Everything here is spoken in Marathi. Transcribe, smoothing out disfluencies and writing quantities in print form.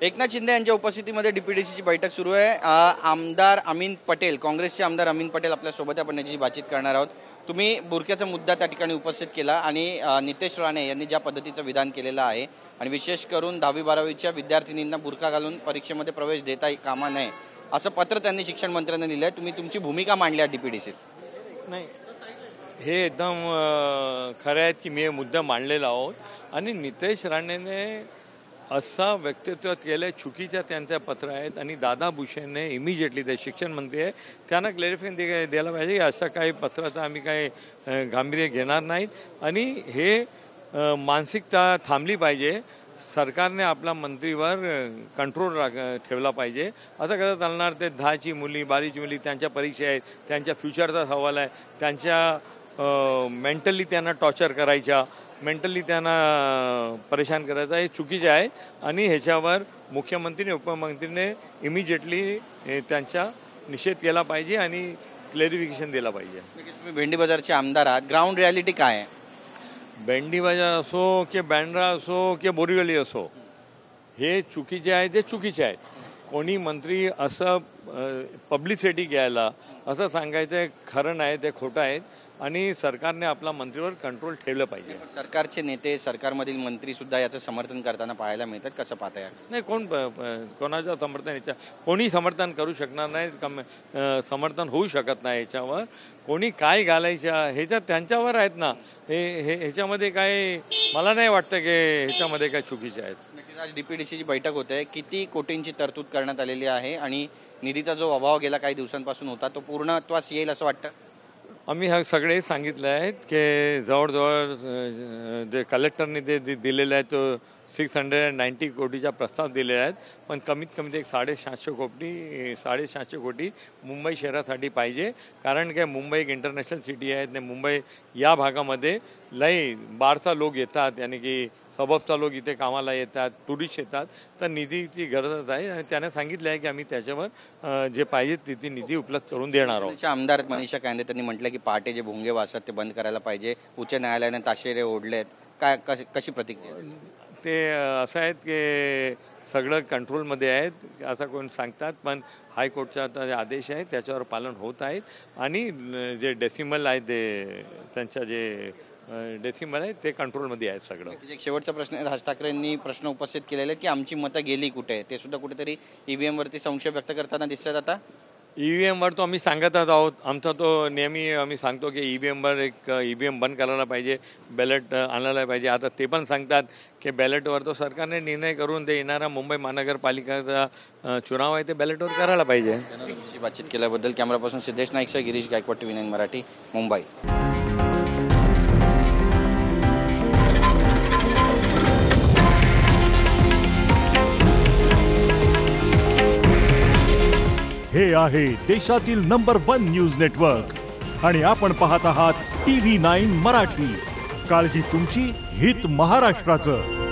एकनाथ शिंदे यांच्या उपस्थितीमध्ये डीपीडीसीची बैठक सुरू आहे। आमदार अमीन पटेल, काँग्रेसचे आमदार अमीन पटेल आपल्यासोबत आपण याची बातचीत करणार आहोत। तुम्ही बुरख्याचा मुद्दा त्या ठिकाणी उपस्थित केला आणि नितेश राणे यांनी ज्या पद्धतीचं विधान केलेलं आहे आणि विशेष करून 10वी-12वीच्या विद्यार्थिनींना बुरखा घालून परीक्षेमध्ये प्रवेश देता कामा नये असं पत्र त्यांनी शिक्षण मंत्र्यांना लिहिलं आहे। तुम्ही तुमची भूमिका मांडली आहे डीपीडीसीत। नाही, हे एकदम खरं आहे की मी मुद्दा मांडलेला आहोत आणि नितेश राणेने असं व्यक्तित्व केलं चुकीच्या त्यांच्या पत्र आहेत आणि दादा भुसेने इमिजिएटली ते शिक्षण मंत्री आहे त्यांना क्लॅरिफिकेशन द्यायला पाहिजे की असं काही पत्राचं आम्ही काही गांभीर्य घेणार नाहीत आणि हे मानसिकता थांबली पाहिजे। सरकारने आपल्या मंत्रीवर कंट्रोल ठेवला पाहिजे। असं कसं चालणार? ते 10ची मुली 12ची मुली त्यांच्या परीक्षा आहेत, त्यांच्या फ्युचरचा सवाल आहे, त्यांच्या मेंटली त्यांना टॉर्चर करायच्या, मेंटली त्यांना परेशान करायचं हे चुकीचे आहे आणि ह्याच्यावर मुख्यमंत्रीने उपमुख्यमंत्रीने इमिजिएटली त्यांचा निषेध केला पाहिजे आणि क्लॅरिफिकेशन दिला पाहिजे। तुम्ही भेंडी बाजारचे आमदार आहात, ग्राउंड रियालिटी काय आहे? भेंडी बाजार असो की बँड्रा असो की बोरिवली असो, हे चुकीचे आहे, ते चुकीचे आहेत। कोणी मंत्री असं पब्लिसिटी घ्यायला असं सांगायचं खरं नाही, ते खोटं आहेत आणि सरकारने आपला मंत्रीवर कंट्रोल ठेवलं पाहिजे। सरकारचे नेते, सरकारमधील मंत्री सुद्धा याचं समर्थन करताना पाहायला मिळतात, कसं पाहताय? नाही, कोणाचं समर्थन कोणी समर्थन करू शकणार नाही, समर्थन होऊ शकत नाही। याच्यावर कोणी काय घालायचं ह्याच्यात त्यांच्यावर आहेत ना, ह्याच्यामध्ये काय मला नाही वाटतं की ह्याच्यामध्ये काय चुकीचे आहेत। आज डीपीडीसीची बैठक होते, किती कोटींची तरतूद करण्यात आलेली आहे आणि निधीचा जो अभाव गेला काही दिवसांपासून होता तो पूर्णत्वास येईल असं वाटतं? आम्ही हा सगळे सांगितलं आहेत की जवळजवळ जे कलेक्टरने ते दिलेलं आहे तो 690 कोटीचा प्रस्ताव दिलेला आहेत, पण कमीत कमी एक 750 कोटी मुंबई शहरासाठी पाहिजे। कारण की मुंबई एक इंटरनॅशनल सिटी आहे आणि मुंबई या भागामध्ये लई बाहेरचा लोक येतात, यानी की सबबचा लोक इथे कामाला येतात, टुरिस्ट येतात, तर निधीची गरज आहे आणि त्याने सांगितलं आहे की आम्ही त्याच्यावर जे पाहिजे तिथे निधी उपलब्ध करून देणार आहोत। आमदार मनीषा कांदे त्यांनी म्हटलं की पहाटे जे भोंगे वाजतात ते बंद करायला पाहिजे, उच्च न्यायालयाने ताशेरे ओढलेत, काय कशी प्रतिक्रिया? ते असं आहेत की सगळं कंट्रोलमध्ये आहेत असं कोण सांगतात, पण हायकोर्टचा आता आदेश आहे त्याच्यावर पालन होत आहेत आणि जे डेसिमल आहे ते त्यांच्या जे डेसिमल आहे ते कंट्रोलमध्ये आहेत सगळं। एक शेवटचा प्रश्न, राज ठाकरेंनी प्रश्न उपस्थित केलेला आहे की आमची मतं गेली कुठे, ते सुद्धा कुठेतरी ईव्हीएम वरती संशय व्यक्त करताना दिसतात। आता ईव्हीएमवर तो आम्ही सांगतच आहोत, आमचा तो नेहमी आम्ही सांगतो की ईव्हीएमवर एक ईव्हीएम बंद करायला पाहिजे, बॅलेट आणायला पाहिजे। आता ते पण सांगतात की बॅलेटवर तो सरकारने निर्णय करून ते येणारा मुंबई महानगरपालिकेचा चुनाव आहे ते बॅलेटवर करायला पाहिजे। बातचीत केल्याबद्दल कॅमेरापासून सिद्धेश नाईकसह गिरीश गायकवाड, TV9 मराठी, मुंबई। हे आहे देशातील नंबर 1 न्यूज नेटवर्क आणि आपण पाहत आहात TV9 मराठी। काळजी तुमची, हित महाराष्ट्राचं।